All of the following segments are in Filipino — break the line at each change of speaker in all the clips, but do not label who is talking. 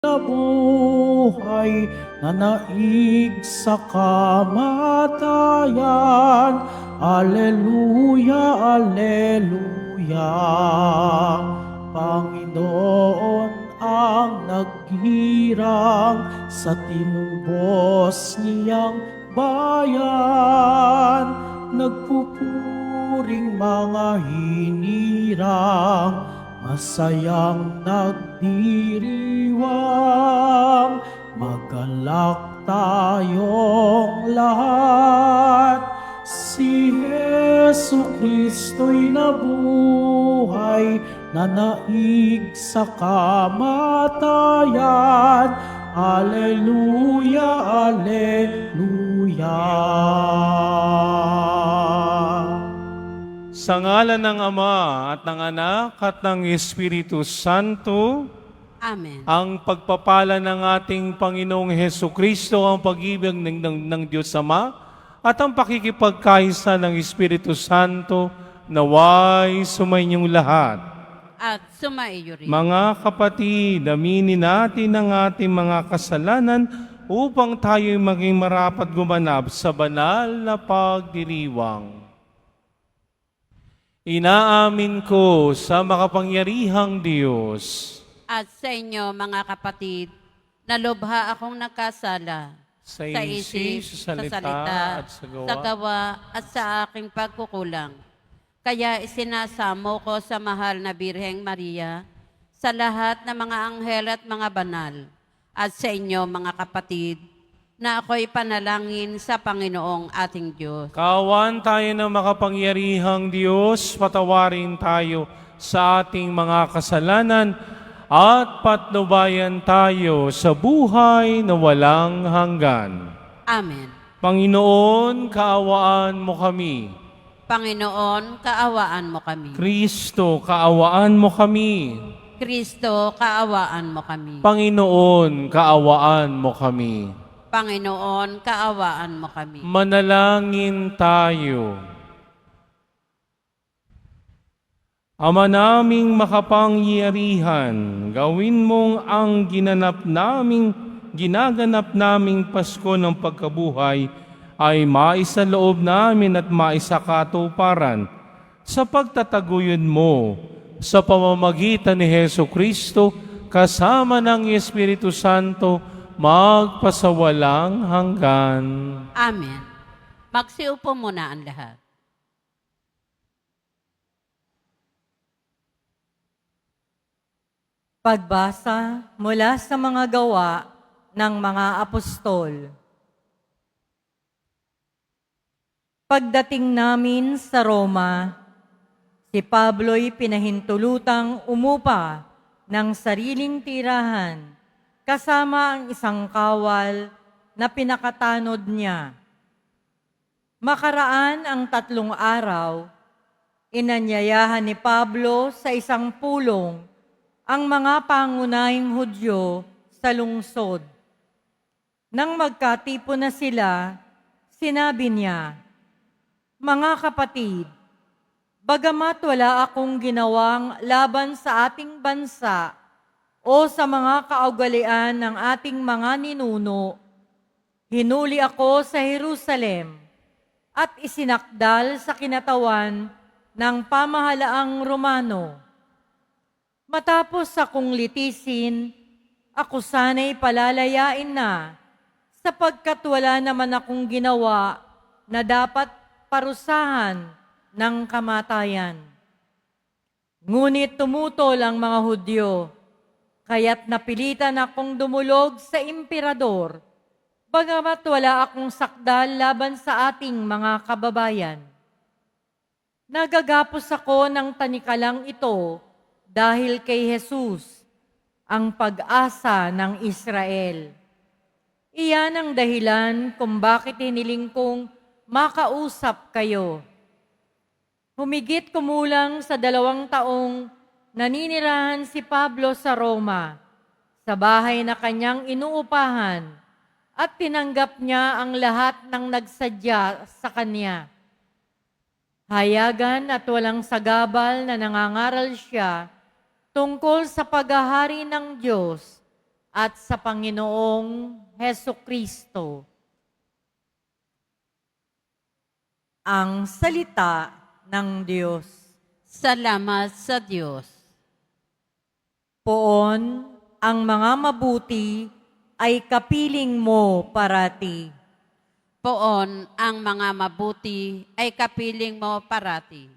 na buhay na naig sa kamatayan. Alleluia, Alleluia. Panginoon ang naghirang sa tinubos niyang bayan. Nagpupuring mga hinirang, masayang nagdiriwang, magalak tayong lahat. Si Hesu Kristo'y nabuhay, na naig sa kamatayan. Alleluia, Alleluia.
Sa ngalan ng Ama at ng Anak at ng Espiritu Santo,
Amen.
ang pagpapala ng ating Panginoong Hesu Kristo, ang pag-ibig ng Diyos Ama, at ang pakikipagkaisa ng Espiritu Santo, naway sumainyong lahat.
At sumaiyo rin.
Mga kapatid, aminin natin ang ating mga kasalanan upang tayo'y maging marapat gumanap sa banal na pagdiriwang. Inaamin ko sa makapangyarihang Diyos
At sa inyo, mga kapatid, nalubha akong nakasala
sa isip, sa salita, at sa
gawa at sa aking pagkukulang. Kaya isinasamo ko sa mahal na Birheng Maria, sa lahat ng mga anghel at mga banal, at sa inyo, mga kapatid, na ako'y panalangin sa Panginoong ating Diyos.
Kawan tayo ng makapangyarihang Diyos, patawarin tayo sa ating mga kasalanan at patnubayan tayo sa buhay na walang hanggan.
Amen.
Panginoon, kaawaan mo kami.
Panginoon, kaawaan mo kami.
Kristo, kaawaan mo kami.
Kristo, kaawaan mo kami.
Panginoon, kaawaan mo kami.
Panginoon, kaawaan mo kami.
Manalangin tayo. Ama naming makapangyarihan, gawin mong ang ginaganap naming Pasko ng pagkabuhay ay maisaloob namin at maisakatuparan sa pagtataguyod mo sa pamamagitan ni Hesu Kristo kasama ng Espiritu Santo magpasawalang hanggan.
Amen. Magsiupo muna ang lahat.
Pagbasa mula sa mga gawa ng mga apostol. Pagdating namin sa Roma, si Pablo'y pinahintulutang umupa ng sariling tirahan kasama ang isang kawal na pinakatanod niya. Makaraan ang 3 araw, inanyayahan ni Pablo sa isang pulong ang mga pangunahing Hudyo sa lungsod. Nang magkatipon na sila, sinabi niya, "Mga kapatid, bagamat wala akong ginawang laban sa ating bansa o sa mga kaugalian ng ating mga ninuno, hinuli ako sa Jerusalem at isinakdal sa kinatawan ng pamahalaang Romano. Matapos akong litisin, ako sana'y palalayain na, sapagkat wala naman akong ginawa na dapat parusahan ng kamatayan. Ngunit tumutol ang mga Hudyo, kaya't napilitan akong dumulog sa emperador, bagamat wala akong sakdal laban sa ating mga kababayan. Nagagapos ako ng tanikalang ito dahil kay Jesus, ang pag-asa ng Israel. Iyan ang dahilan kung bakit hiniling kong makausap kayo. Humigit kumulang sa 2 taong naninirahan si Pablo sa Roma, sa bahay na kanyang inuupahan, at tinanggap niya ang lahat ng nagsadya sa kanya. Hayagan at walang sagabal na nangangaral siya tungkol sa paghahari ng Diyos at sa Panginoong Heso Kristo. Ang salita ng Diyos.
Salamat sa Diyos.
Poon, ang mga mabuti ay kapiling mo parati.
Poon, ang mga mabuti ay kapiling mo parati.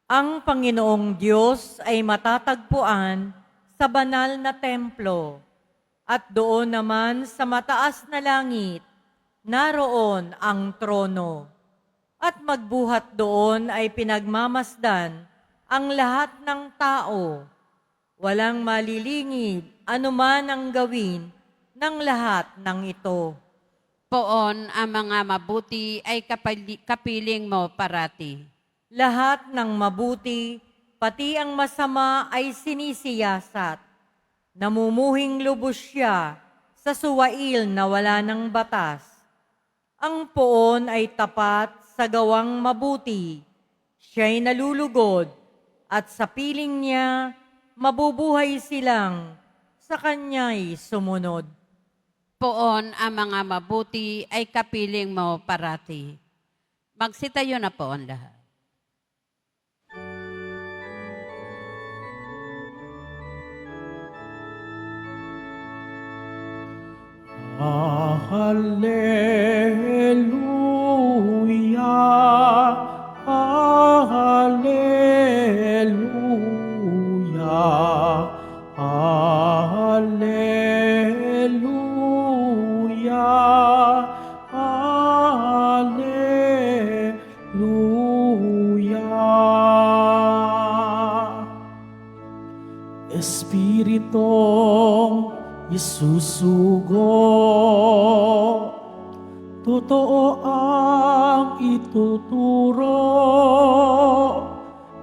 Ang Panginoong Diyos ay matatagpuan sa banal na templo, at doon naman sa mataas na langit, naroon ang trono. At magbuhat doon ay pinagmamasdan ang lahat ng tao. Walang malilingid anuman ang gawin ng lahat ng ito.
Poon, ang mga mabuti ay kapiling mo parati.
Lahat ng mabuti, pati ang masama ay sinisiyasat. Namumuhing lubos siya sa suwail na wala ng batas. Ang poon ay tapat sa gawang mabuti. Siya'y nalulugod at sa piling niya, mabubuhay silang sa kanya'y sumunod.
Poon, ang mga mabuti ay kapiling mo parati. Magsitayo na po ang lahat.
Hallelujah, Hallelujah, Hallelujah, Hallelujah. Espiritong isusugo, totoo ang ituturo,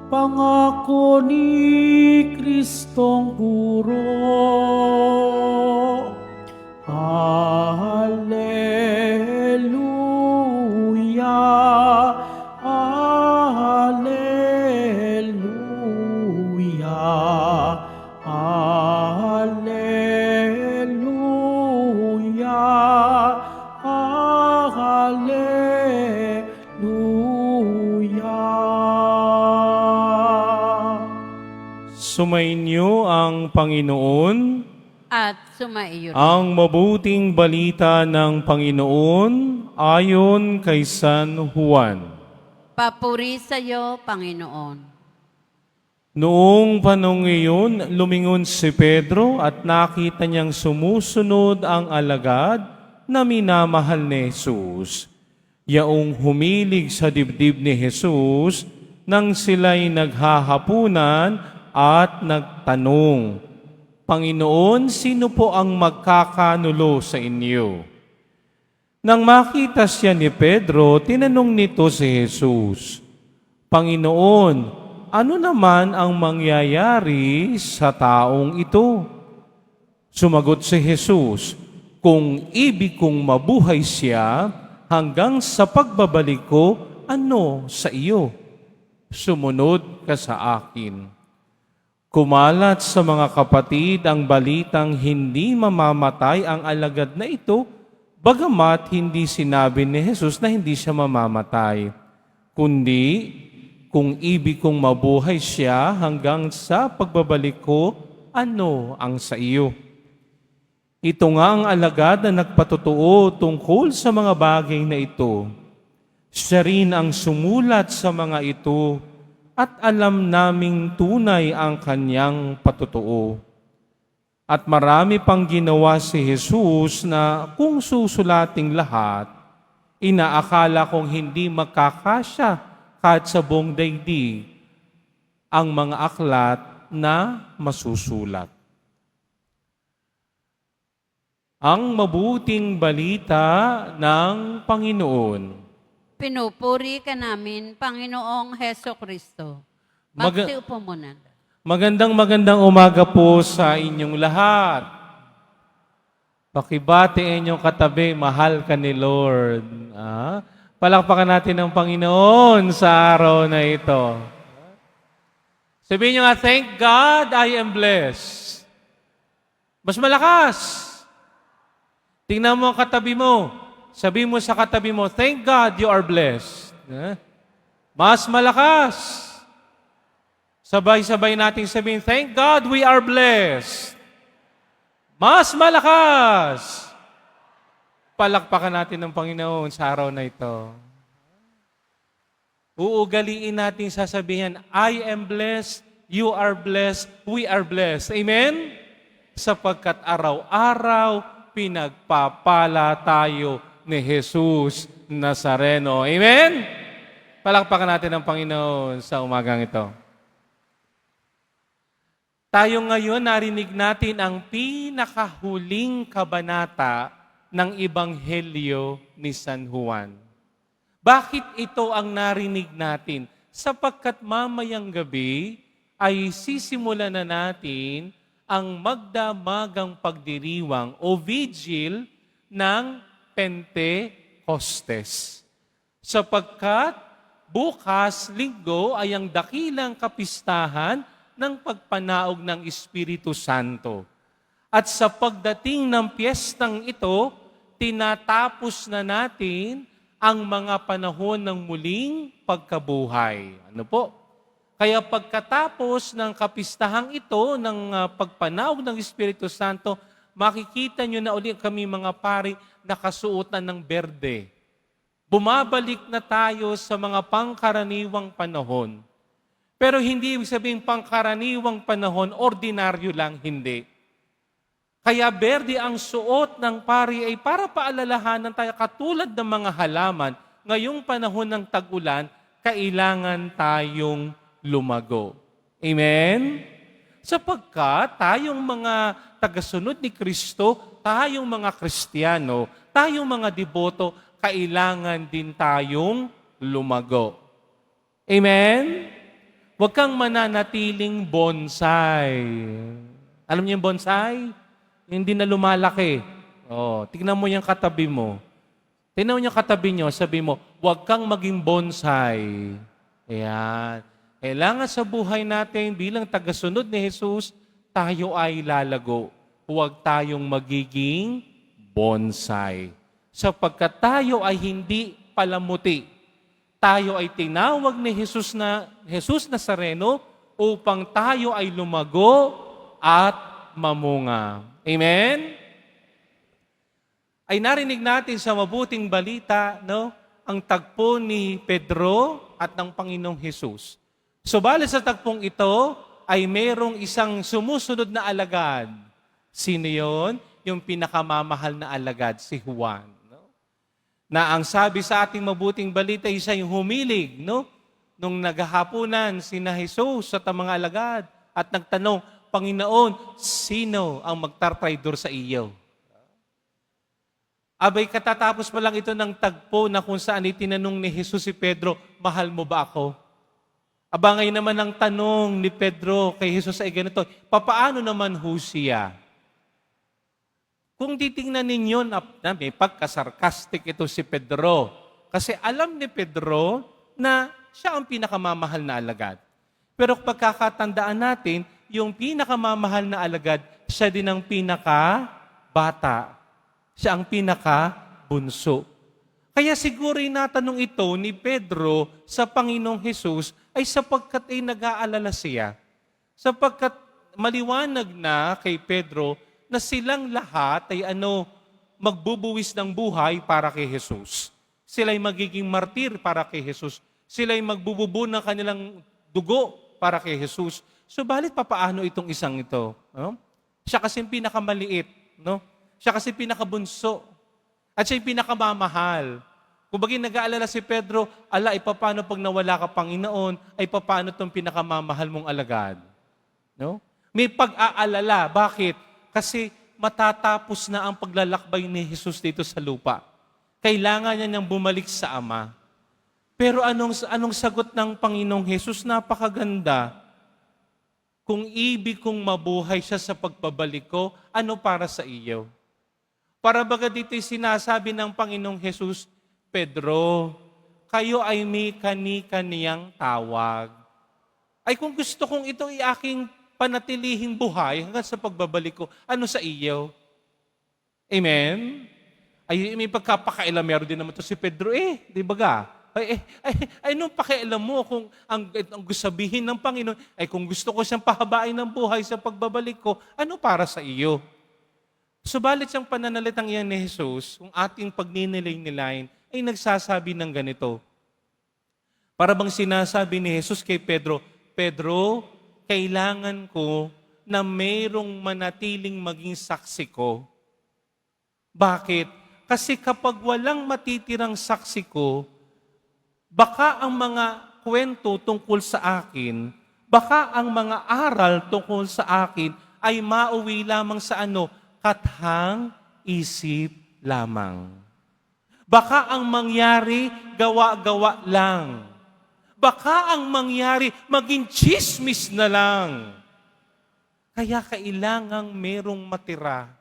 pangako ni Kristong guro. Hallelujah, Hallelujah, Hallelujah, Hallelujah.
Sumainyo ang Panginoon.
At sumaiyo rin.
Ang mabuting balita ng Panginoon ayon kay San Juan.
Papuri sa iyo, Panginoon.
Noong panahon iyon, lumingon si Pedro at nakita niyang sumusunod ang alagad na minamahal ni Jesus. Yaong humilig sa dibdib ni Jesus nang sila'y naghahapunan at nagtanong, Panginoon, sino po ang magkakanulo sa inyo? Nang makita siya ni Pedro, tinanong nito si Jesus, Panginoon, ano naman ang mangyayari sa taong ito? Sumagot si Jesus, kung ibig kong mabuhay siya hanggang sa pagbabalik ko, ano sa iyo? Sumunod ka sa akin. Kumalat sa mga kapatid ang balitang hindi mamamatay ang alagad na ito, bagamat hindi sinabi ni Jesus na hindi siya mamamatay, kundi kung ibig kong mabuhay siya hanggang sa pagbabalik ko, ano ang sa iyo? Ito nga ang alagad na nagpatotoo tungkol sa mga bagay na ito. Siya rin ang sumulat sa mga ito at alam naming tunay ang kanyang patotoo. At marami pang ginawa si Jesus na kung susulating lahat, inaakala kong hindi magkakasya kahit sa buong daigdig ang mga aklat na masusulat. Ang mabuting balita ng Panginoon.
Pinupuri ka namin, Panginoong Heso Kristo.
Maga-
Magsiupo muna.
Magandang umaga po sa inyong lahat. Pakibati inyong katabi, mahal ka ni Lord. Palakpakan natin ang Panginoon sa araw na ito. Sabihin nyo nga, thank God I am blessed. Mas malakas. Tingnan mo ang katabi mo. Sabi mo sa katabi mo, thank God you are blessed. Mas malakas. Sabay-sabay nating sabihin, thank God we are blessed. Mas malakas. Palakpakan natin ng Panginoon sa araw na ito. Uugaliin natin sasabihin, I am blessed, you are blessed, we are blessed. Amen? Sapagkat araw-araw pinagpapala tayo ni Jesus Nazareno. Amen? Palakpakan natin ang Panginoon sa umagang ito. Tayo ngayon narinig natin ang pinakahuling kabanata ng Ebanghelyo ni San Juan. Bakit ito ang narinig natin? Sapagkat mamayang gabi ay sisimulan na natin ang magdamagang pagdiriwang o vigil ng Pentecostes. Sapagkat bukas, linggo, ay ang dakilang kapistahan ng pagpanaog ng Espiritu Santo. At sa pagdating ng piyestang ito, tinatapos na natin ang mga panahon ng muling pagkabuhay. Ano po? Kaya pagkatapos ng kapistahang ito, ng pagpanaog ng Espiritu Santo, makikita nyo na ulit kami mga pari nakasuotan ng berde. Bumabalik na tayo sa mga pangkaraniwang panahon. Pero hindi ibig sabihin pangkaraniwang panahon, ordinaryo lang, hindi. Kaya berde ang suot ng pari ay para paalalahanan tayo katulad ng mga halaman, ngayong panahon ng tag-ulan, kailangan tayong lumago. Amen? Sapagkat tayong mga tagasunod ni Kristo, tayong mga Kristiyano, tayong mga deboto, kailangan din tayong lumago. Amen? Huwag kang mananatiling bonsai. Alam niyo yung bonsai? Hindi na lumalaki. Tignan mo yung katabi mo. Tignan mo yung katabi nyo, sabi mo, huwag kang maging bonsai. Ayan. Kailangan sa buhay natin bilang tagasunod ni Jesus, tayo ay lalago. Huwag tayong magiging bonsai. Sapagkat tayo ay hindi palamuti. Tayo ay tinawag ni Jesus Nazareno upang tayo ay lumago at mamunga. Amen? Ay narinig natin sa mabuting balita, no, ang tagpo ni Pedro at ng Panginoong Jesus. Subalit sa tagpong ito ay mayroong isang sumusunod na alagad. Sino yun? Yung pinakamamahal na alagad, si Juan. Na ang sabi sa ating mabuting balita, siya yung humilig, no? Nung naghahapunan sina Jesus at ang mga alagad at nagtanong, Panginoon, sino ang magtartraidor sa iyo? Abay, katatapos pa lang ito ng tagpo na kung saan itinanong ni Jesus si Pedro, mahal mo ba ako? Abangay naman ang tanong ni Pedro kay Jesus ay ganito, papaano naman ho siya? Kung titingnan ninyo, may pagkasarkastik ito si Pedro. Kasi alam ni Pedro na siya ang pinakamamahal na alagad. Pero pagkakatandaan natin, yung pinakamamahal na alagad, siya din ang pinakabata. Siya ang pinakabunso. Kaya siguro natanong ito ni Pedro sa Panginoong Jesus ay sapagkat ay nag-aalala siya. Sapagkat maliwanag na kay Pedro na silang lahat ay magbubuwis ng buhay para kay Jesus. Sila'y magiging martir para kay Jesus. Sila'y magbububo ng kanilang dugo para kay Jesus. Subalit papaano itong isang ito? No? Siya kasi pinakamaliit. No? Siya kasi pinakabunso. At siya yung pinakamamahal. Kung bagay nag-aalala si Pedro, paano pag nawala ka Panginoon, ay paano itong pinakamamahal mong alagad? No? May pag-aalala. Bakit? Kasi matatapos na ang paglalakbay ni Jesus dito sa lupa. Kailangan niya niyang bumalik sa Ama. Pero anong sagot ng Panginoong Jesus? Napakaganda. Kung ibig kong mabuhay siya sa pagpabalik ko, ano para sa iyo? Para baga dito'y sinasabi ng Panginoong Jesus, Pedro, kayo ay may kani-kaniyang tawag. Ay kung gusto kong ito ay aking panatilihing buhay hanggang sa pagbabalik ko, ano sa iyo? Amen? Ay, may pagkapakailamero din naman to si Pedro di ba ga? Anong pakialam mo kung ang gusto sabihin ng Panginoon ay kung gusto ko siyang pahabain ng buhay sa pagbabalik ko, ano para sa iyo? Subalit siyang pananalitang iyan ni Jesus, kung ating pagninilay-nilayin, ay nagsasabi ng ganito. Para bang sinasabi ni Jesus kay Pedro, Pedro, kailangan ko na mayroong manatiling maging saksi ko. Bakit? Kasi kapag walang matitirang saksi ko, baka ang mga kwento tungkol sa akin, baka ang mga aral tungkol sa akin ay mauwi lamang sa kathang isip lamang. Baka ang mangyari, gawa-gawa lang. Baka ang mangyari, maging chismis na lang. Kaya kailangang merong matira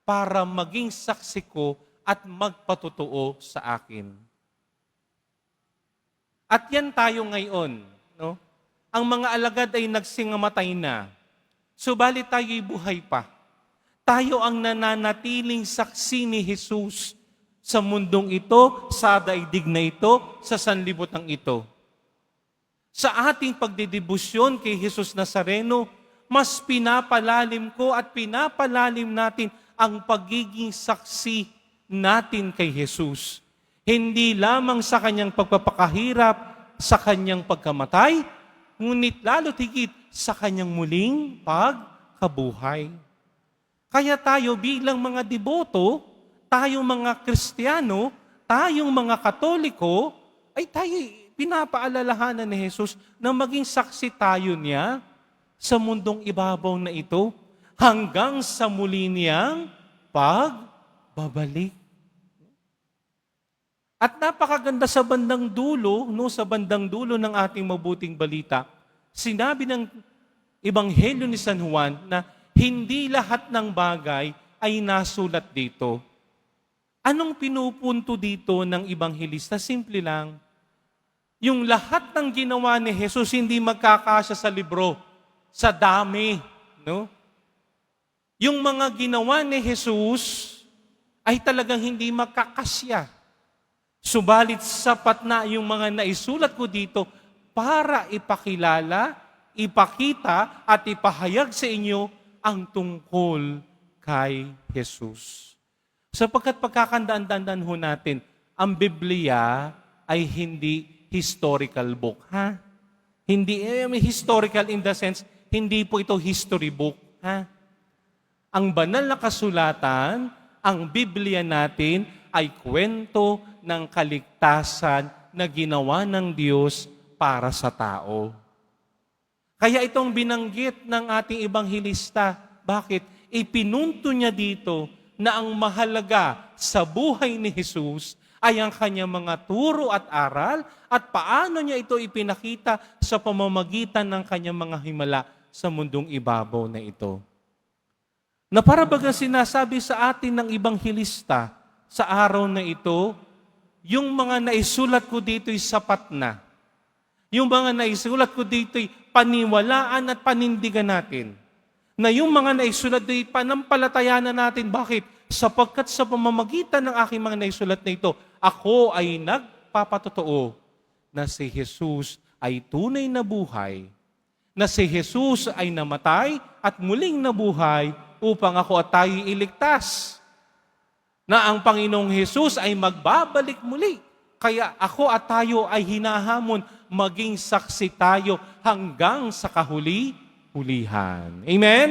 para maging saksi ko at magpatotoo sa akin. At yan tayo ngayon. No? Ang mga alagad ay nagsingamatay na. Subalit tayo'y buhay pa. Tayo ang nananatiling saksi ni Jesus sa mundong ito, sa daigdig na ito, sa sanlibutan ito. Sa ating pagdedebosyon kay Jesus Nazareno, mas pinapalalim ko at pinapalalim natin ang pagiging saksi natin kay Jesus. Hindi lamang sa kanyang pagpapakahirap, sa kanyang pagkamatay, ngunit lalo higit sa kanyang muling pagkabuhay. Kaya tayo bilang mga deboto, tayong mga Kristiyano, tayong mga Katoliko, ay tayo pinapaalalahanan ni Jesus na maging saksi tayo niya sa mundong ibabaw na ito hanggang sa muli niyang pagbabalik. At napakaganda sa bandang dulo, sa bandang dulo ng ating mabuting balita, sinabi ng Ebanghelyo ni San Juan na hindi lahat ng bagay ay nasulat dito. Anong pinupunto dito ng Ebanghelista? Simple lang. Yung lahat ng ginawa ni Jesus hindi magkakasya sa libro, sa dami. No? Yung mga ginawa ni Jesus ay talagang hindi magkakasya. Subalit sapat na yung mga naisulat ko dito para ipakilala, ipakita at ipahayag sa inyo ang tungkol kay Jesus. Sapagkat pagkakandaan-dandaan ho natin, ang Biblia ay hindi historical book. Hindi historical in the sense, hindi po ito history book. Ang banal na kasulatan, ang Biblia natin ay kwento ng kaligtasan na ginawa ng Diyos para sa tao. Kaya itong binanggit ng ating Ebanghelista, bakit? Ipinunto niya dito na ang mahalaga sa buhay ni Jesus ay ang kanyang mga turo at aral at paano niya ito ipinakita sa pamamagitan ng kanyang mga himala sa mundong ibabaw na ito. Na para bagang sinasabi sa atin ng Ebanghelista, sa araw na ito, yung mga naisulat ko dito'y sapat na. Yung mga naisulat ko dito'y paniwalaan at panindigan natin. Na yung mga naisulat dito'y panampalatayaan na natin. Bakit? Sapagkat sa pamamagitan ng aking mga naisulat na ito, ako ay nagpapatotoo na si Jesus ay tunay na buhay, na si Jesus ay namatay at muling nabuhay upang ako at tayo iligtas. Na ang Panginoong Jesus ay magbabalik muli. Kaya ako at tayo ay hinahamon maging saksi tayo hanggang sa kahuli-hulihan. Amen?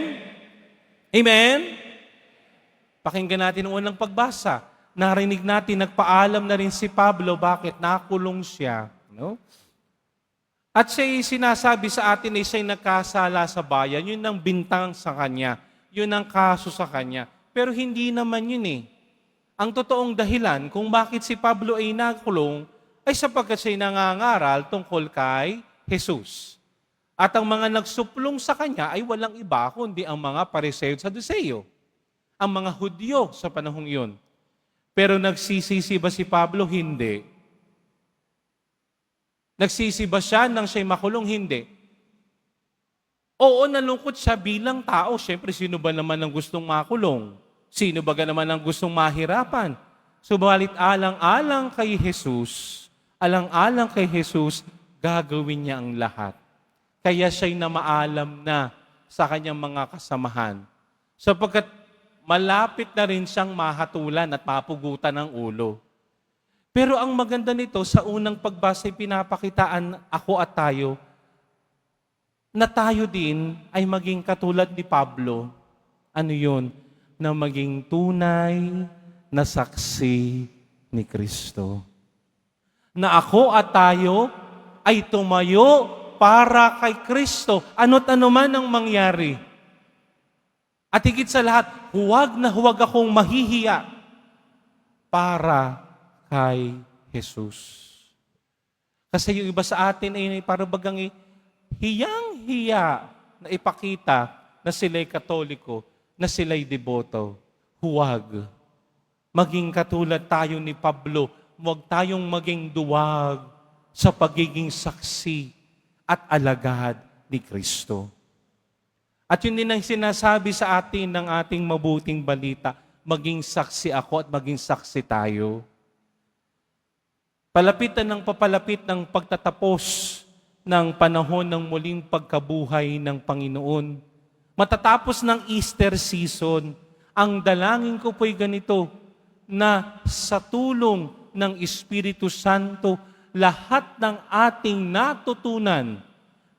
Amen? Pakinggan natin ang unang pagbasa. Narinig natin, nagpaalam na rin si Pablo bakit nakulong siya. No? At siya'y sinasabi sa atin na siya'y nagkasala sa bayan. Yun ang bintang sa kanya. Yun ang kaso sa kanya. Pero hindi naman yun Ang totoong dahilan kung bakit si Pablo ay nakulong ay sapagkat siya'y nangangaral tungkol kay Jesus. At ang mga nagsuplong sa kanya ay walang iba kundi ang mga Pariseo at Saduceo. Ang mga Hudyo sa panahong iyon. Pero nagsisisi ba si Pablo? Hindi. Nagsisi ba siya nang siya'y makulong? Hindi. Oo, nalungkot siya bilang tao. Siyempre, sino ba naman ang gustong makulong? Sino ba naman ang gustong mahirapan? Subalit alang-alang kay Jesus, gagawin niya ang lahat. Kaya siya'y namaalam na sa kanyang mga kasamahan. Sapagkat malapit na rin siyang mahatulan at mapugutan ng ulo. Pero ang maganda nito, sa unang pagbasa pinapakitaan ako at tayo, na tayo din ay maging katulad ni Pablo. Ano yun? Na maging tunay na saksi ni Kristo. Na ako at tayo ay tumayo para kay Kristo. Ano't ano man ang mangyari. At higit sa lahat, huwag na huwag akong mahihiya para kay Jesus. Kasi yung iba sa atin ay para bagang hiyang-hiya na ipakita na sila'y Katoliko, na sila'y deboto. Huwag. Maging katulad tayo ni Pablo, huwag tayong maging duwag sa pagiging saksi at alagad ni Kristo. At yun din ang sinasabi sa atin ng ating mabuting balita, maging saksi ako at maging saksi tayo. Palapitan ng papalapit ng pagtatapos ng panahon ng muling pagkabuhay ng Panginoon. Matatapos ng Easter season, ang dalangin ko po'y ganito, na sa tulong ng Espiritu Santo, lahat ng ating natutunan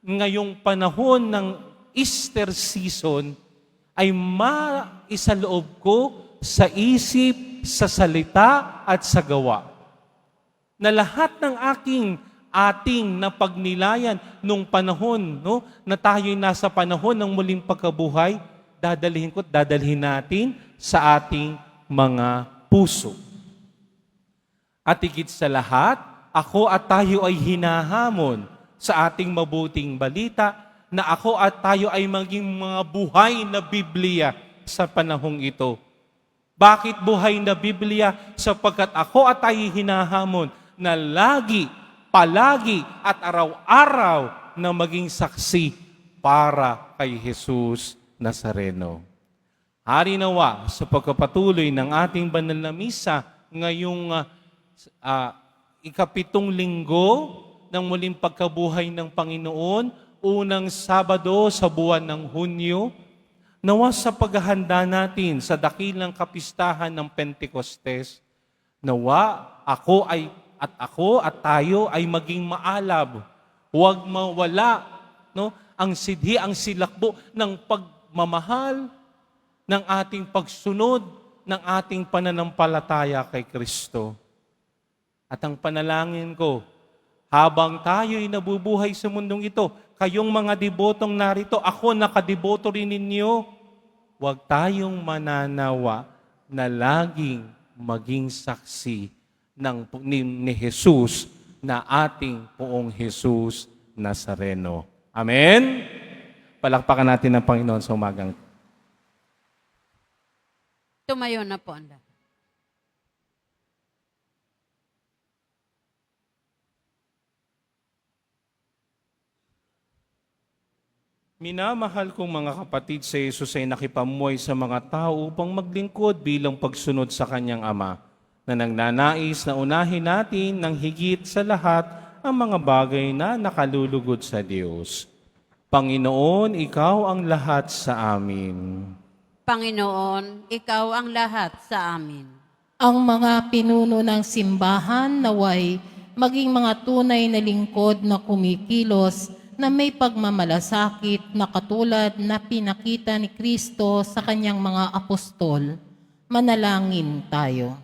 ngayong panahon ng Easter season ay maisaloob ko sa isip, sa salita at sa gawa. Na lahat ng ating napagnilayan nung panahon, na tayo'y nasa panahon ng muling pagkabuhay, dadalhin natin sa ating mga puso. At higit sa lahat, ako at tayo ay hinahamon sa ating mabuting balita na ako at tayo ay maging mga buhay na Biblia sa panahong ito. Bakit buhay na Biblia? Sapagkat ako at tayo hinahamon na lagi, palagi at araw-araw na maging saksi para kay Jesus Nazareno. Hari nawa sa pagkapatuloy ng ating banal na misa ngayong ikapitong linggo ng muling pagkabuhay ng Panginoon, unang Sabado sa buwan ng Hunyo, nawa sa paghahanda natin sa dakilang kapistahan ng Pentecostes, nawa ako at tayo ay maging maalab. Huwag mawala ang sidhi, ang silakbo ng pagmamahal, ng ating pagsunod, ng ating pananampalataya kay Kristo. At ang panalangin ko, habang tayo'y nabubuhay sa mundong ito, kayong mga debotong narito, ako nakadeboto rin ninyo, huwag tayong mananawa na laging maging saksi ni Jesus na ating Poong Jesus Nazareno. Amen? Palakpakan natin ang Panginoon sa umagang.
Tumayo na po ang lahat.
Minamahal kong mga kapatid, sa Jesus ay nakipamuhay sa mga tao upang maglingkod bilang pagsunod sa kanyang Ama, na nagnanais na unahin natin ng higit sa lahat ang mga bagay na nakalulugod sa Diyos. Panginoon, Ikaw ang lahat sa amin.
Panginoon, Ikaw ang lahat sa amin.
Ang mga pinuno ng simbahan naway maging mga tunay na lingkod na kumikilos na may pagmamalasakit na katulad na pinakita ni Kristo sa kanyang mga apostol. Manalangin tayo.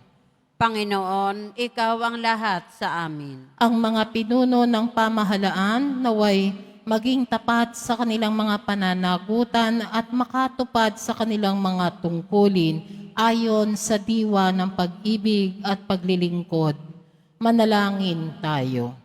Panginoon, Ikaw ang lahat sa amin.
Ang mga pinuno ng pamahalaan naway maging tapat sa kanilang mga pananagutan at makatupad sa kanilang mga tungkulin ayon sa diwa ng pag-ibig at paglilingkod. Manalangin tayo.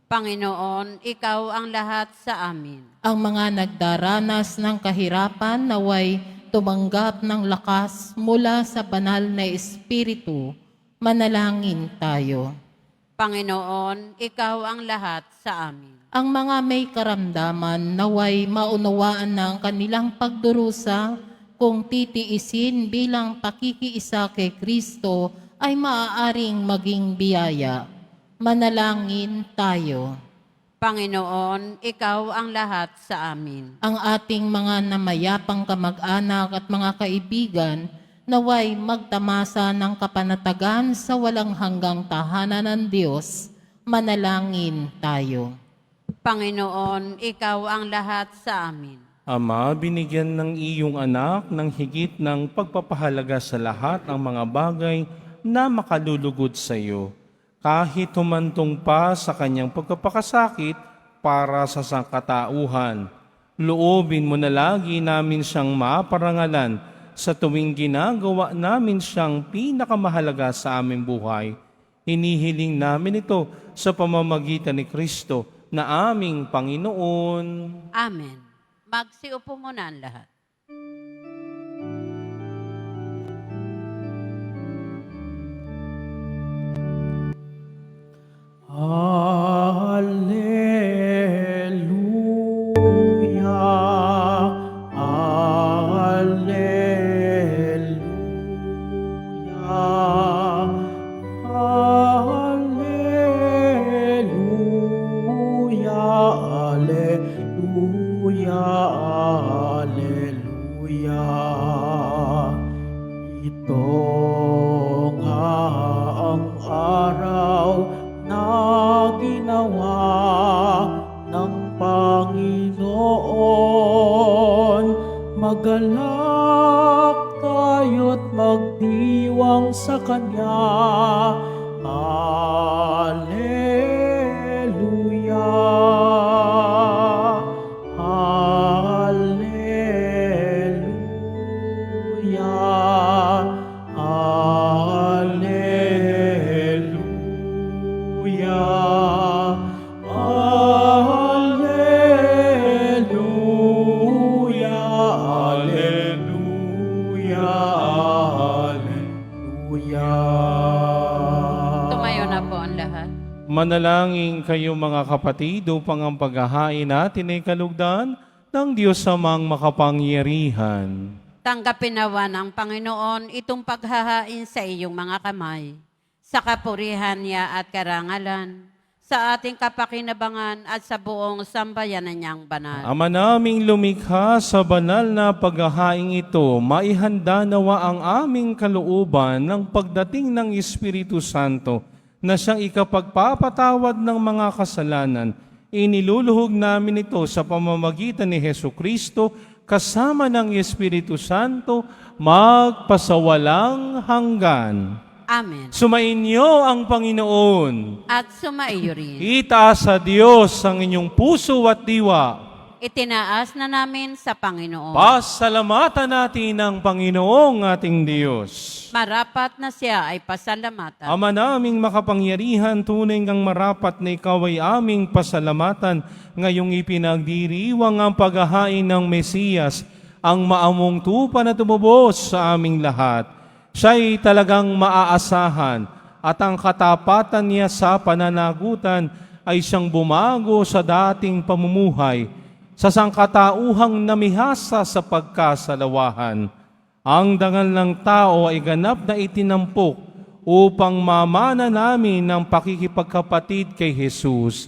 Panginoon, Ikaw ang lahat sa amin.
Ang mga nagdaranas ng kahirapan naway tumanggap ng lakas mula sa banal na Espiritu. Manalangin tayo.
Panginoon, Ikaw ang lahat sa amin.
Ang mga may karamdaman naway maunawaan ng kanilang pagdurusa kung titiisin bilang pakikiisa kay Kristo ay maaaring maging biyaya. Manalangin tayo.
Panginoon, Ikaw ang lahat sa amin.
Ang ating mga namayapang kamag-anak at mga kaibigan, naway magtamasa ng kapanatagan sa walang hanggang tahanan ng Diyos. Manalangin tayo.
Panginoon, Ikaw ang lahat sa amin.
Ama, binigyan ng iyong anak ng higit ng pagpapahalaga sa lahat ng mga bagay na makalulugod sa iyo. Kahit humantong pa sa kanyang pagpapakasakit para sa sangkatauhan, loobin mo na lagi namin siyang maparangalan sa tuwing ginagawa namin siyang pinakamahalaga sa aming buhay. Hinihiling namin ito sa pamamagitan ni Kristo na aming Panginoon.
Amen. Magsiupo muna ang lahat.
Alleluia. Alleluia. Alleluia. Alleluia. Alleluia. Ito nga ang araw na ginawa ng Panginoon. Magalak tayo't magdiwang sa Kanya. Alleluia. Alleluia. Alleluia. Alleluia. Alleluia. Alleluia.
Tumayo na po ang lahat.
Manalangin kayo mga kapatid upang ang paghahain natin ay kalugdan ng Diyos Amang makapangyarihan.
Tanggapin nawa ng Panginoon itong paghahain sa iyong mga kamay, sa kapurihan niya at karangalan, sa ating kapakinabangan at sa buong sambayanan niyang banal.
Ama naming lumikha sa banal na paghahain ito, maihanda nawa ang aming kalooban ng pagdating ng Espiritu Santo na siyang ikapagpapatawad ng mga kasalanan. Iniluluhog namin ito sa pamamagitan ni Hesu Kristo kasama ng Espiritu Santo magpasawalang hanggan.
Amen.
Sumainyo ang Panginoon.
At sumaiyo rin.
Itaas sa Diyos ang inyong puso at diwa.
Itinaas na namin sa Panginoon.
Pasalamatan natin ang Panginoong ating Diyos.
Marapat na siya ay pasalamatan.
Ama naming makapangyarihan, tunay ngang marapat na ikaw ay aming pasalamatan ngayong ipinagdiriwang ang paghahain ng Mesiyas, ang maamong tupa na tumubos sa aming lahat. Siya'y talagang maaasahan at ang katapatan niya sa pananagutan ay siyang bumago sa dating pamumuhay sa sangkatauhang namihasa sa pagkasalawahan. Ang dangal ng tao ay ganap na itinampok upang mamana namin ng pakikipagkapatid kay Jesus.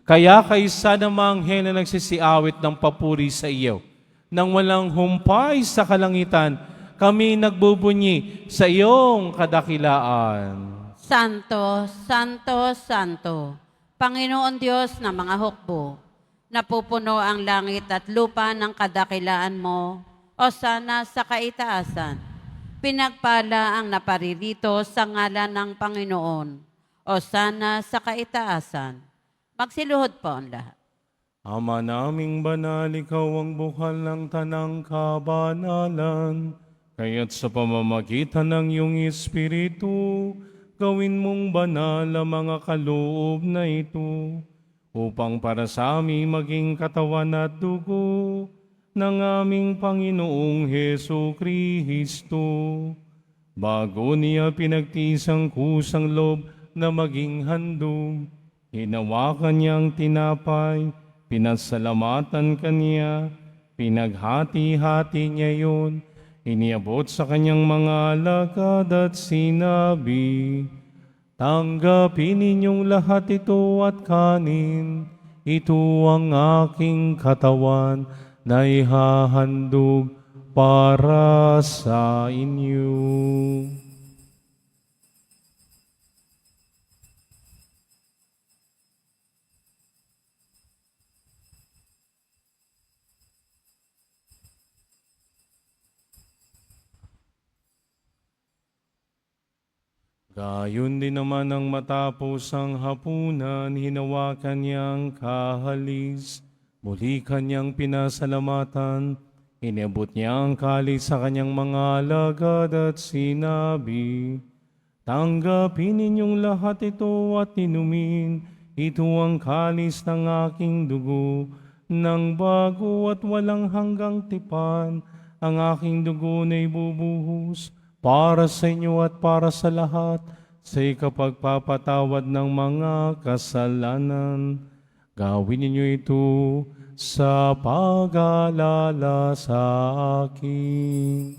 Kaya kaysa namang hena nagsisiawit ng papuri sa iyo, nang walang humpay sa kalangitan, kami nagbubunyi sa iyong kadakilaan.
Santo, Santo, Santo, Panginoon Diyos na mga hukbo, napupuno ang langit at lupa ng kadakilaan mo, o sana sa kaitaasan. Pinagpala ang naparirito sa ngalan ng Panginoon, o sana sa kaitaasan. Magsiluhod po ang lahat.
Ama naming banal, ikaw ang bukal ng tanang kabanalan, kaya't sa pamamagitan ng iyong Espiritu, gawin mong banal ang mga kaloob na ito, upang para sa amin maging katawan at dugo ng aming Panginoong Hesu Kristo. Bago niya pinagtiis ang kusang loob na maging handog, hinawakan niya ang tinapay, pinasalamatan kaniya, pinaghati-hati niya yun, Iniabot sa kanyang mga alagad at sinabi, tanggapin ninyong lahat ito at kanin. Ito ang aking katawan na ihahandog para sa inyo. Gayon din naman ang matapos ang hapunan, hinawakan niyang kahalis, muli kanyang pinasalamatan, inabot niya ang kalis sa kanyang mga alagad at sinabi, tanggapin ninyong lahat ito at inumin, ito ang kalis ng aking dugo, ng bago at walang hanggang tipan, ang aking dugo na ibubuhos, para sa inyo at para sa lahat, sa ikapagpapatawad ng mga kasalanan. Gawin ninyo ito sa pag-alala sa akin.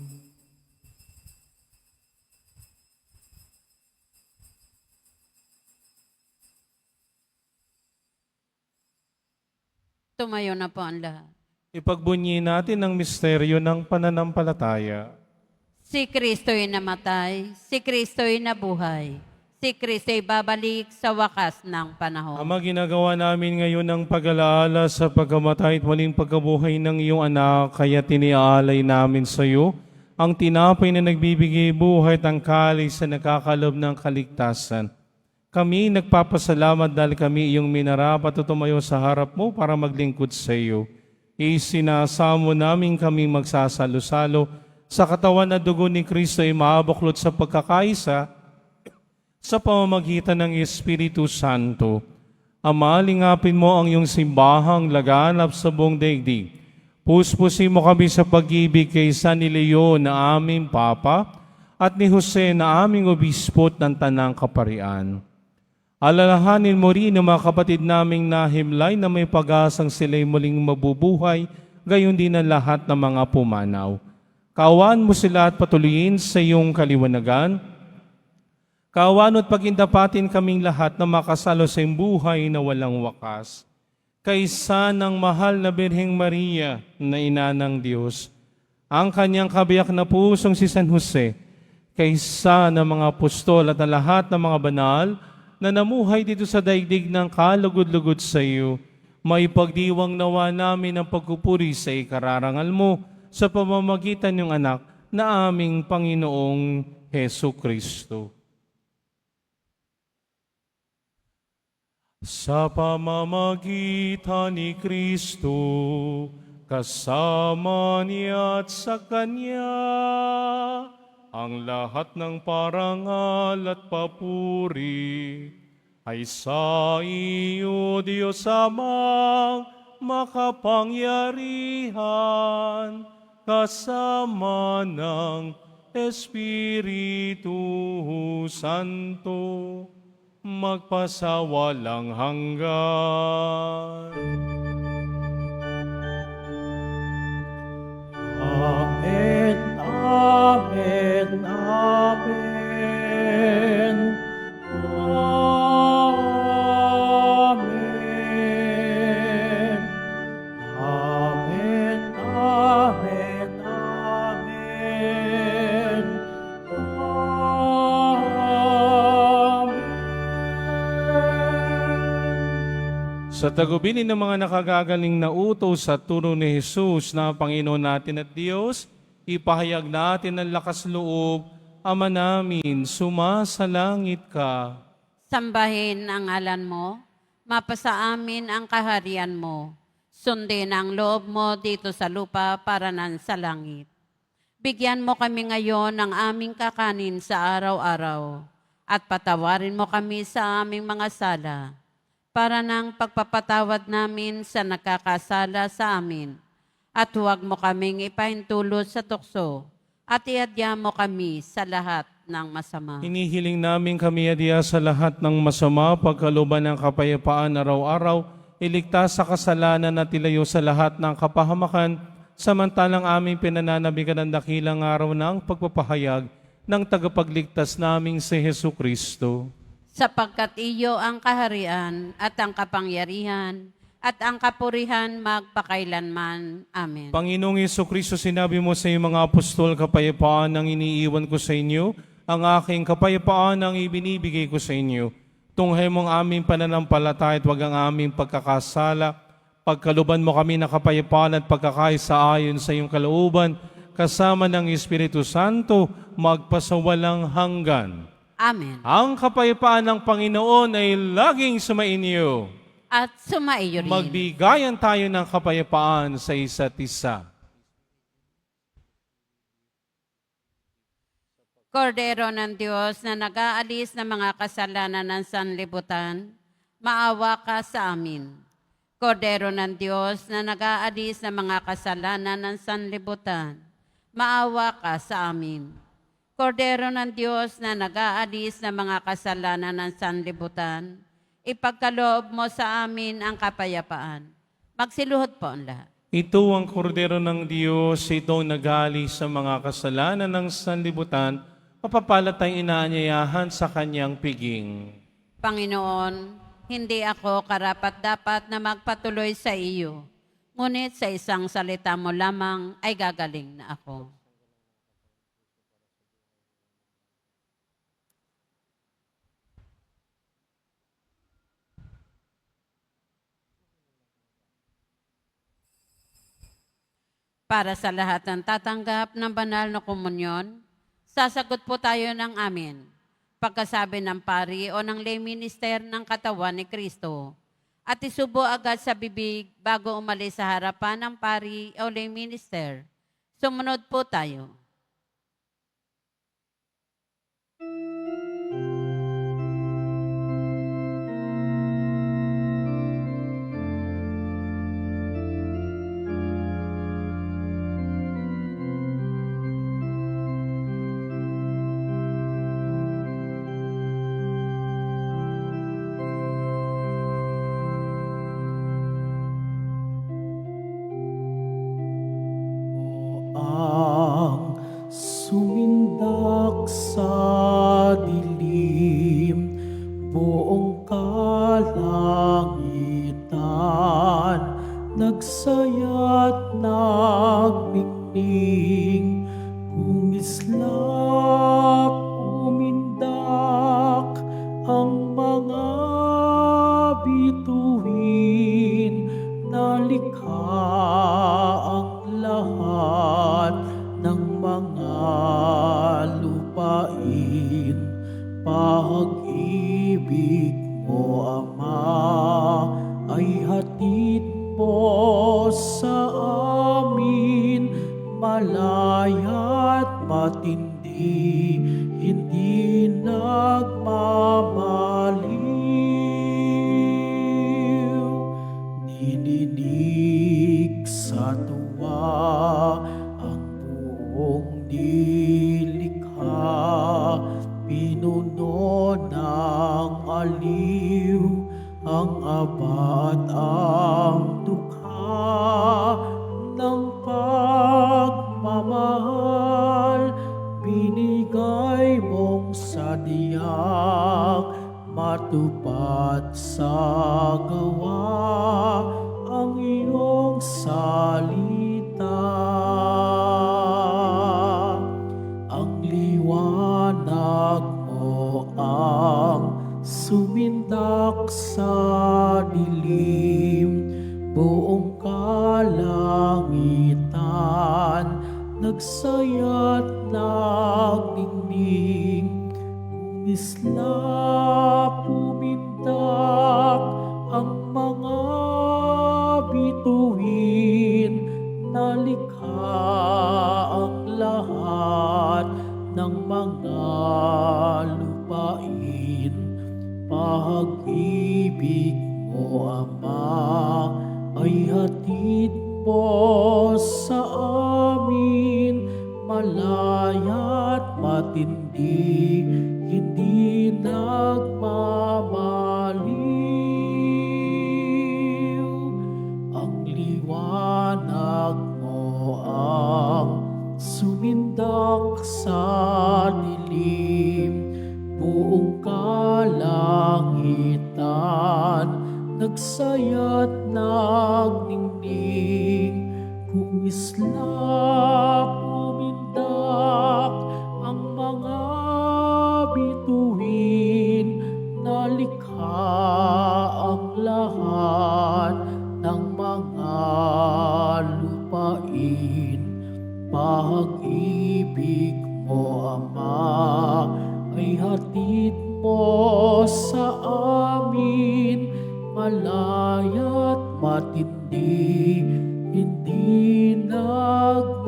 Tumayo na po ang lahat.
Ipagbunyi natin ang misteryo ng pananampalataya.
Si Kristo'y namatay, si Kristo'y nabuhay, si Kristo'y babalik sa wakas ng panahon.
Ama, ginagawa namin ngayon ang pag-alaala sa pagkamatay at waling pagkabuhay ng iyong anak, kaya tiniaalay namin sa iyo ang tinapay na nagbibigay buhay at ang kalis na nakakalob ng kaligtasan. Kami nagpapasalamat dahil kami iyong minarapat at tumayo sa harap mo para maglingkod sa iyo. Isinasamo namin kami magsasalo-salo sa katawan at dugo ni Kristo ay maabuklot sa pagkakaisa sa pamamagitan ng Espiritu Santo. Ama, lingapin mo ang iyong simbahang laganap sa buong daigdig. Puspusin mo kami sa pag-ibig kay San Leon na aming Papa at ni Jose na aming Obispot ng Tanang Kaparian. Alalahanin mo rin ang mga kapatid naming nahimlay na may pag-asang sila'y muling mabubuhay, gayon din ang lahat ng mga pumanaw. Kaawaan mo sila at patuloyin sa iyong kaliwanagan. Kaawaan at pagindapatin kaming lahat na makasalo sa iyong buhay na walang wakas. Kaysa ng mahal na Birheng Maria na ina ng Diyos, ang kanyang kabiyak na pusong si San Jose, kaysa ng mga apostol at ang lahat ng mga banal na namuhay dito sa daigdig ng kalugod-lugod sa iyo, maipagdiwang nawa namin ang pagpupuri sa ikararangal mo sa pamamagitan ng anak na aming Panginoong Hesu Kristo. Sa pamamagitan ni Kristo, kasama niya at sa Kanya, ang lahat ng parangal at papuri ay sa iyo, Diyos Amang makapangyarihan, kasama ng Espiritu Santo, magpasawalang hanggan.
Amen, amen, amen. Amen. Amen, amen, amen. Amen.
Sa tagubilin ng mga nakagagaling na utos sa turo ni Jesus na Panginoon natin at Diyos, ipahayag natin ang lakas loob. Ama namin, sumasalangit ka.
Sambahin ang ngalan mo, mapasa amin ang kaharian mo. Sundin ang loob mo dito sa lupa para nan sa langit. Bigyan mo kami ngayon ng aming kakanin sa araw-araw at patawarin mo kami sa aming mga sala para ng pagpapatawad namin sa nakakasala sa amin. At huwag mo kaming ipahintulot sa tukso at iadya mo kami sa lahat ng masama.
Hinihiling namin kami adya sa lahat ng masama, pagkaluban ng kapayapaan araw-araw, iligtas sa kasalanan at ilayo sa lahat ng kapahamakan, samantalang aming pinananabigan ng dakilang araw ng pagpapahayag ng tagapagligtas naming si Hesu Kristo.
Sapagkat iyo ang kaharian at ang kapangyarihan at ang kapurihan magpakailanman. Amen.
Panginoong Hesu Kristo, sinabi mo sa iyong mga apostol, kapayapaan ang iniiwan ko sa inyo, ang aking kapayapaan ang ibinibigay ko sa inyo. Tunghay mong aming pananampalataya at wag ang aming pagkakasala. Pagkaluban mo kami ng kapayapaan at pagkakaisa ayon sa iyong kalooban, kasama ng Espiritu Santo, magpasawalang hanggan.
Amen.
Ang kapayapaan ng Panginoon ay laging sumainyo.
At sumaiyo rin.
Magbigayan tayo ng kapayapaan sa isa't isa.
Kordero ng Diyos na nag-aalis ng mga kasalanan ng sanlibutan, maawa ka sa amin. Kordero ng Diyos na nag-aalis ng mga kasalanan ng sanlibutan, maawa ka sa amin. Kordero ng Diyos na nag-aalis ng mga kasalanan ng sanlibutan, ipagkaloob mo sa amin ang kapayapaan. Magsiluhod po ang lahat.
Ito ang kordero ng Diyos, ito ang nag-aalis sa mga kasalanan ng sanlibutan, mapapalat ang inaanyayahan sa kanyang piging.
Panginoon, hindi ako karapat-dapat na magpatuloy sa iyo, ngunit sa isang salita mo lamang ay gagaling na ako. Para sa lahat ng tatanggap ng banal na komunyon, sasagot po tayo ng amin. Pagkasabi ng pari o ng lay minister ng katawan ni Kristo, at isubo agad sa bibig bago umalis sa harapan ng pari o lay minister. Sumunod po tayo.
Ang sumindak sa dilim, buong kalangitan, nagsaya't nagmingning, kumislap, umindak ang mga bituin, nalikha ang lahat ng mga lupain. Pag-ibig mo, Ama, ay hatid mo sa amin, malaya't matindi, hindi nagmamaliw. Dinidig sa tuwa ang buong nilikha, pinuno ng aliw ang aba at ang dukha ng pagmamahal, binigay mong sadyang matupad sa gawa ang iyong salita. Ang liwanag mo ang sumindak sa dilim, buong kalangitan, nagsaya't nagningning, kumislap, umindak ang mga bituin, nalikha ang lahat ng mga lupain. Pag-ibig mo, Ama, ay hatid mo sa amin, malaya't matindi, hindi nagmamaliw. Ang liwanag mo buong kalangitan nagsaya't nagningning, kung islap umindak ang mga bituin, nalikha ang lahat ng mga lupain. Pag-ibig mo, Ama, ay hatid mo sa amin, malaya't matindi, hindi nagmamaliw.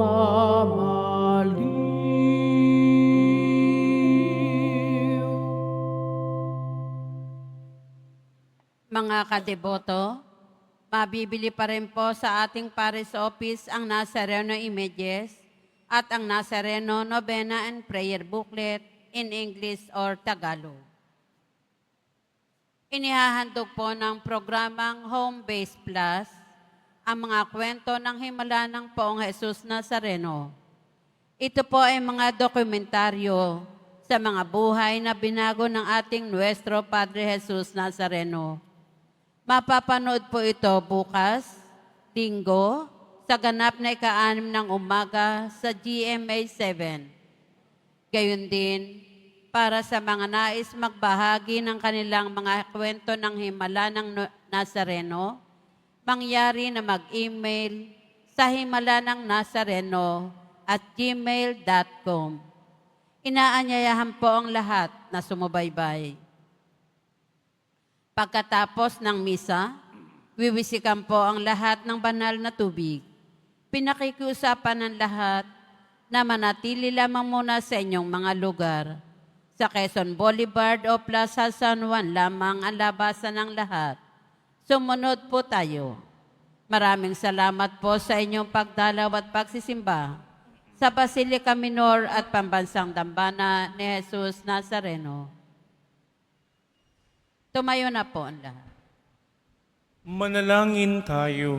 Mga kadeboto, mabibili pa rin po sa ating Parish Office ang Nazareno Images at ang Nazareno Novena and Prayer Booklet in English or Tagalog. Inihahandog po ng programang Home Base Plus ang mga kwento ng himala ng Poong Jesus Nazareno. Ito po ay mga dokumentaryo sa mga buhay na binago ng ating Nuestro Padre Jesus Nazareno. Mapapanood po ito bukas, Linggo, sa ganap na ika-6 ng umaga sa GMA 7. Gayon din, para sa mga nais magbahagi ng kanilang mga kwento ng himala ng Nazareno, mangyari na mag-email sa himala-ng-nazareno@gmail.com. Inaanyayahan po ang lahat na sumubaybay. Pagkatapos ng misa, wiwisikan po ang lahat ng banal na tubig. Pinakikiusapan ng lahat na manatili lamang muna sa inyong mga lugar. Sa Quezon Boulevard o Plaza San Juan lamang ang labasan ng lahat. Sumunod po tayo. Maraming salamat po sa inyong pagdalaw at pagsisimba sa Basilica Minor at Pambansang Dambana ni Jesus Nazareno. Tumayo na po ang lahat.
Manalangin tayo.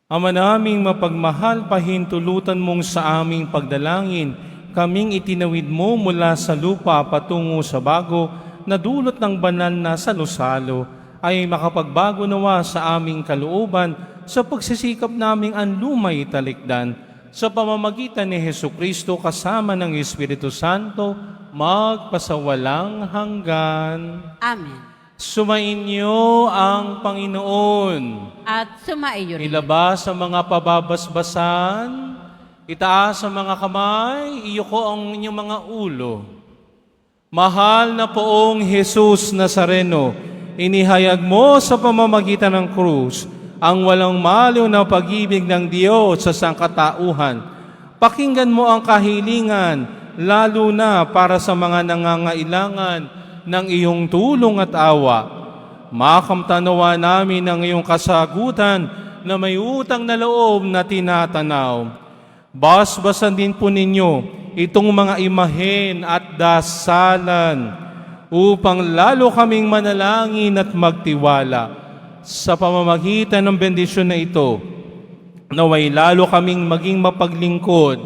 Ama naming mapagmahal, pahintulutan mong sa aming pagdalangin, kaming itinawid mo mula sa lupa patungo sa bago na dulot ng banal na salo-salo, ay makapagbago nawa sa aming kalooban sa pagsisikap naming anlumay talikdan sa pamamagitan ni Hesukristo kasama ng Espiritu Santo, magpasawalang hanggan.
Amen.
Sumainyo ang Panginoon.
At sumaiyo rin.
Ilabas ang mga pababasbasan, itaas ang mga kamay, iyuko ang inyong mga ulo. Mahal na Poong Jesus Nazareno, inihayag mo sa pamamagitan ng krus ang walang maliw na pag-ibig ng Diyos sa sangkatauhan. Pakinggan mo ang kahilingan, lalo na para sa mga nangangailangan ng iyong tulong at awa. Makamtanawa namin ang iyong kasagutan na may utang na loob na tinatanaw. Basbasan din po ninyo itong mga imahen at dasalan upang lalo kaming manalangin at magtiwala. Sa pamamagitan ng bendisyon na ito, naway lalo kaming maging mapaglingkod,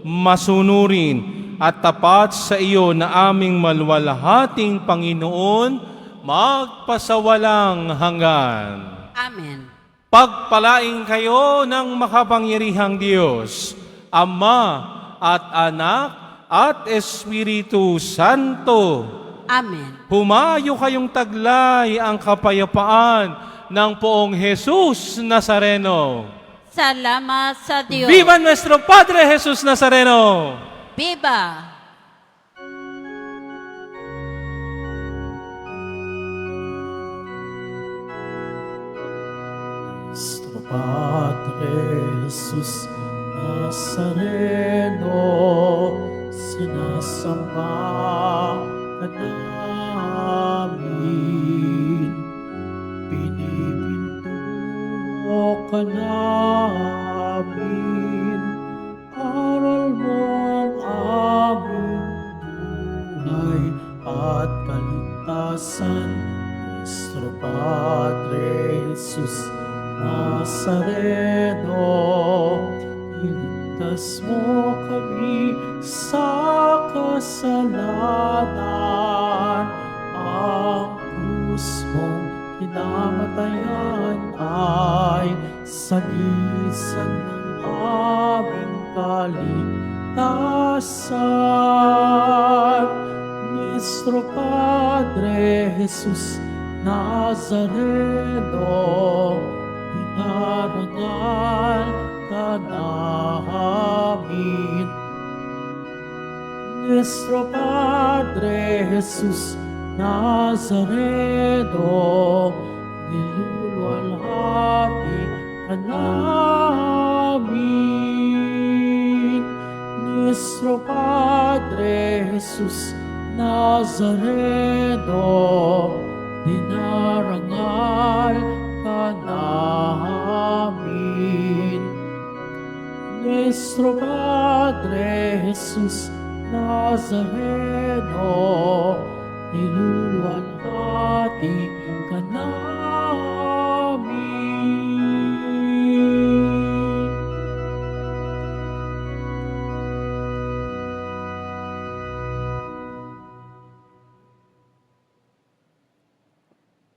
masunurin, at tapat sa iyo na aming malwalhating Panginoon, magpasawalang hanggan.
Amen.
Pagpalain kayo ng makapangyarihang Diyos, Ama at Anak at Espiritu Santo.
Amen.
Humayo kayong taglay ang kapayapaan ng Poong Jesus Nazareno.
Salamat sa Diyos.
Viva nuestro Padre Jesus Nazareno!
Viva!
Nuestro Padre Jesus Nazareno, sinasamba ka namin, pinipinto ka namin, aral mo ang aming buhay at kaligtasan. Nuestro Padre Jesus Nazareno, iligtas Ligtas mo kami sa kasalanan. Ang krus mong kinamatayan ay sagisag ng aming kaligtasan. Nuestro Padre Jesus Nazareno, dinarangal ka namin. Nuestro Padre Jesus Nazareno, niluluwalhati ka namin. Nuestro Padre Jesus Nazareno, dinarangal ka namin. Nuestro Padre Jesus Nazareno, niluluwalhati